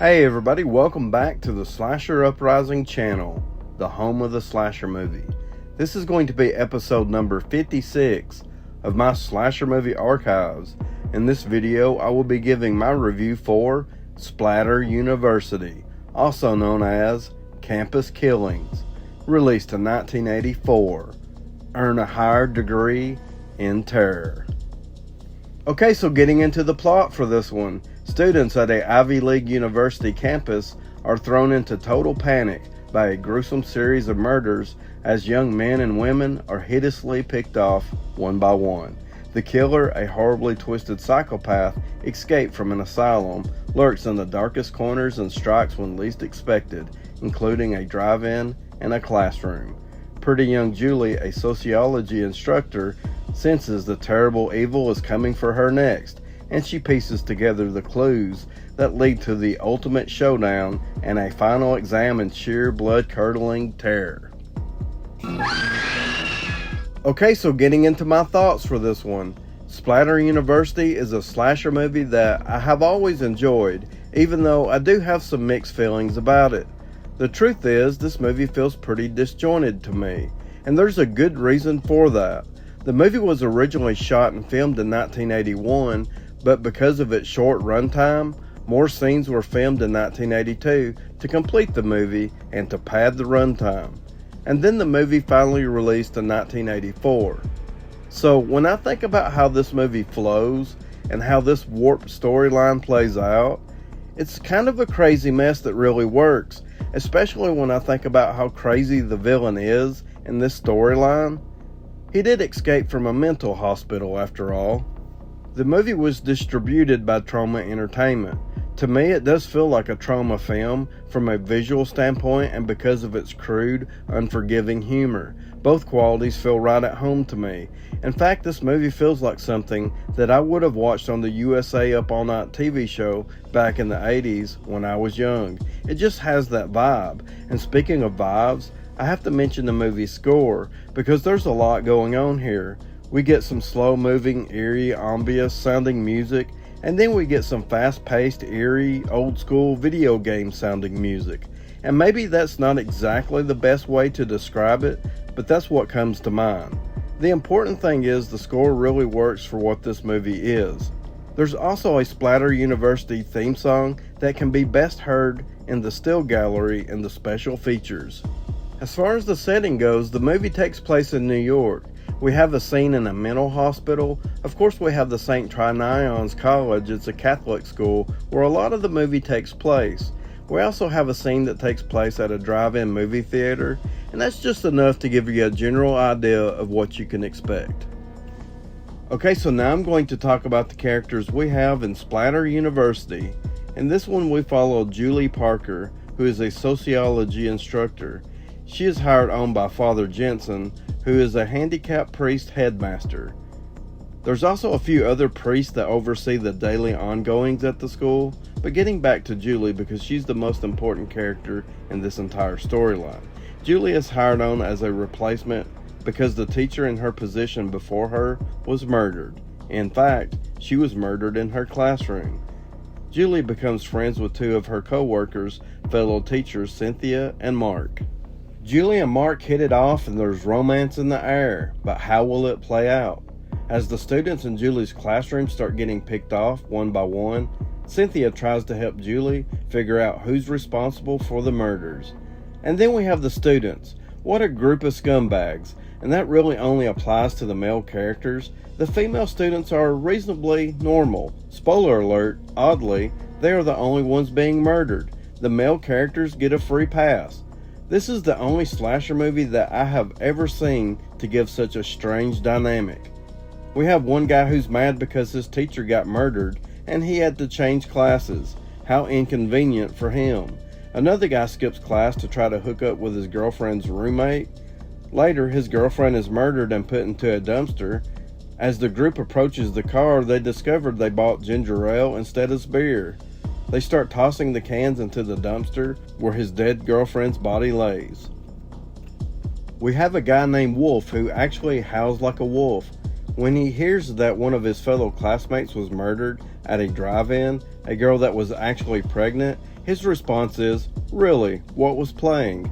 Hey everybody, welcome back to the Slasher Uprising channel, the home of the slasher movie. This is going to be episode number 56 of my slasher movie archives. In this video, I will be giving my review for Splatter University, also known as Campus Killings, released in 1984. Earn a higher degree in terror. Okay, so getting into the plot for this one. Students at a Ivy League university campus are thrown into total panic by a gruesome series of murders as young men and women are hideously picked off one by one. The killer, a horribly twisted psychopath escaped from an asylum, lurks in the darkest corners and strikes when least expected, including a drive-in and a classroom. Pretty young Julie, a sociology instructor, senses the terrible evil is coming for her next, and she pieces together the clues that lead to the ultimate showdown and a final exam in sheer blood-curdling terror. Okay, so getting into my thoughts for this one. Splatter University is a slasher movie that I have always enjoyed, even though I do have some mixed feelings about it. The truth is, this movie feels pretty disjointed to me, and there's a good reason for that. The movie was originally shot and filmed in 1981, but because of its short runtime, more scenes were filmed in 1982 to complete the movie and to pad the runtime. And then the movie finally released in 1984. So when I think about how this movie flows and how this warped storyline plays out, it's kind of a crazy mess that really works, especially when I think about how crazy the villain is in this storyline. He did escape from a mental hospital after all. The movie was distributed by Trauma Entertainment. To me, it does feel like a trauma film from a visual standpoint and because of its crude, unforgiving humor. Both qualities feel right at home to me. In fact, this movie feels like something that I would have watched on the USA Up All Night TV show back in the 80s when I was young. It just has that vibe. And speaking of vibes, I have to mention the movie's score because there's a lot going on here. We get some slow-moving, eerie, ominous sounding music, and then we get some fast-paced, eerie, old-school video game-sounding music. And maybe that's not exactly the best way to describe it, but that's what comes to mind. The important thing is the score really works for what this movie is. There's also a Splatter University theme song that can be best heard in the still gallery in the special features. As far as the setting goes, the movie takes place in New York. We have a scene in a mental hospital. Of course, we have the St. Trinian's College. It's a Catholic school where a lot of the movie takes place. We also have a scene that takes place at a drive-in movie theater, and that's just enough to give you a general idea of what you can expect. Okay, so now I'm going to talk about the characters we have in Splatter University. In this one, we follow Julie Parker, who is a sociology instructor. She is hired on by Father Jensen, who is a handicapped priest headmaster. There's also a few other priests that oversee the daily ongoings at the school, but getting back to Julie because she's the most important character in this entire storyline. Julie is hired on as a replacement because the teacher in her position before her was murdered. In fact, she was murdered in her classroom. Julie becomes friends with two of her co-workers, fellow teachers Cynthia and Mark. Julie and Mark hit it off and there's romance in the air, but how will it play out? As the students in Julie's classroom start getting picked off one by one, Cynthia tries to help Julie figure out who's responsible for the murders. And then we have the students. What a group of scumbags, and that really only applies to the male characters. The female students are reasonably normal. Spoiler alert, oddly, they are the only ones being murdered. The male characters get a free pass. This is the only slasher movie that I have ever seen to give such a strange dynamic. We have one guy who's mad because his teacher got murdered and he had to change classes. How inconvenient for him. Another guy skips class to try to hook up with his girlfriend's roommate. Later, his girlfriend is murdered and put into a dumpster. As the group approaches the car, they discover they bought ginger ale instead of beer. They start tossing the cans into the dumpster where his dead girlfriend's body lays. We have a guy named Wolf who actually howls like a wolf. When he hears that one of his fellow classmates was murdered at a drive-in, a girl that was actually pregnant, His response is, "Really? What was playing?"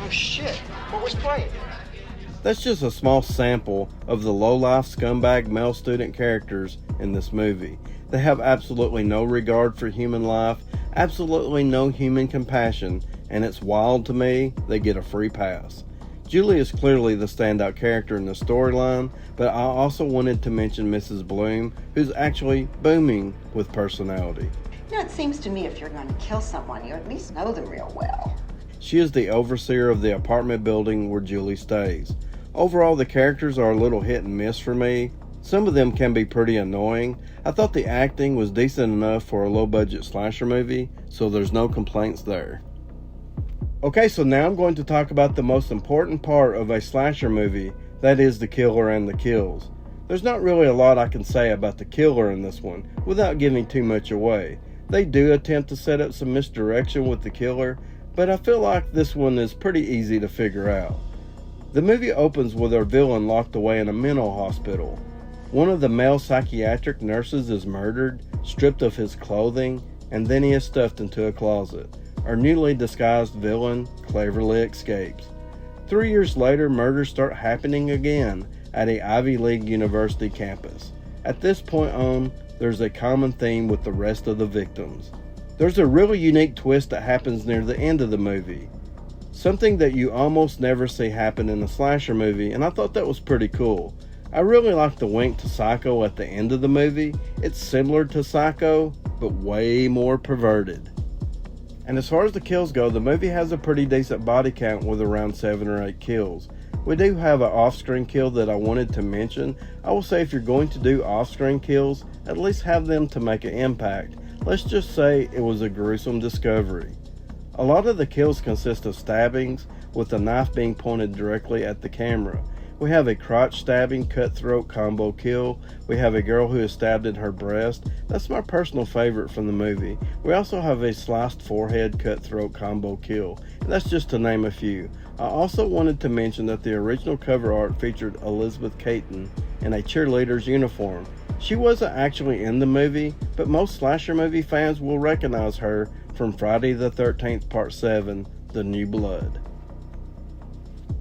Oh shit, what was playing? That's just a small sample of the low-life scumbag male student characters in this movie. They have absolutely no regard for human life, absolutely no human compassion, and it's wild to me they get a free pass. Julie is clearly the standout character in the storyline, but I also wanted to mention Mrs. Bloom, who's actually booming with personality. You know, it seems to me if you're going to kill someone, you at least know them real well. She is the overseer of the apartment building where Julie stays. Overall, the characters are a little hit and miss for me. Some of them can be pretty annoying. I thought the acting was decent enough for a low-budget slasher movie, so there's no complaints there. Okay, so now I'm going to talk about the most important part of a slasher movie, that is the killer and the kills. There's not really a lot I can say about the killer in this one, without giving too much away. They do attempt to set up some misdirection with the killer, but I feel like this one is pretty easy to figure out. The movie opens with our villain locked away in a mental hospital. One of the male psychiatric nurses is murdered, stripped of his clothing, and then he is stuffed into a closet. Our newly disguised villain cleverly escapes. 3 years later, murders start happening again at a Ivy League university campus. At this point on, there's a common theme with the rest of the victims. There's a really unique twist that happens near the end of the movie. Something that you almost never see happen in a slasher movie, and I thought that was pretty cool. I really like the wink to Psycho at the end of the movie. It's similar to Psycho, but way more perverted. And as far as the kills go, the movie has a pretty decent body count with around 7 or 8 kills. We do have an off-screen kill that I wanted to mention. I will say if you're going to do off-screen kills, at least have them to make an impact. Let's just say it was a gruesome discovery. A lot of the kills consist of stabbings, with the knife being pointed directly at the camera. We have a crotch stabbing, cutthroat combo kill. We have a girl who is stabbed in her breast. That's my personal favorite from the movie. We also have a sliced forehead cutthroat combo kill. And that's just to name a few. I also wanted to mention that the original cover art featured Elizabeth Caton in a cheerleader's uniform. She wasn't actually in the movie, but most slasher movie fans will recognize her from Friday the 13th Part 7, The New Blood.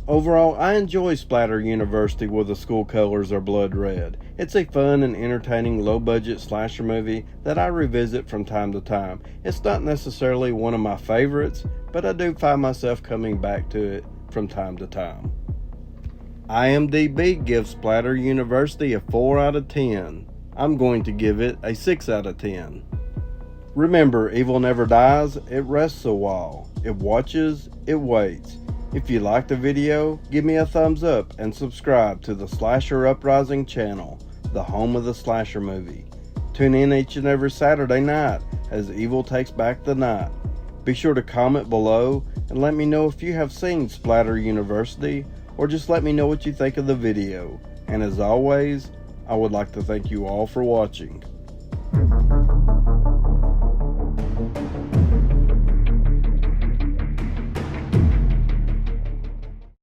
Overall, I enjoy Splatter University where the school colors are blood red. It's a fun and entertaining low-budget slasher movie that I revisit from time to time. It's not necessarily one of my favorites, but I do find myself coming back to it from time to time. IMDb gives Splatter University a 4 out of 10. I'm going to give it a 6 out of 10. Remember, evil never dies, it rests a while. It watches, it waits. If you liked the video, give me a thumbs up and subscribe to the Slasher Uprising channel, the home of the slasher movie. Tune in each and every Saturday night as evil takes back the night. Be sure to comment below and let me know if you have seen Splatter University, or just let me know what you think of the video. And as always, I would like to thank you all for watching.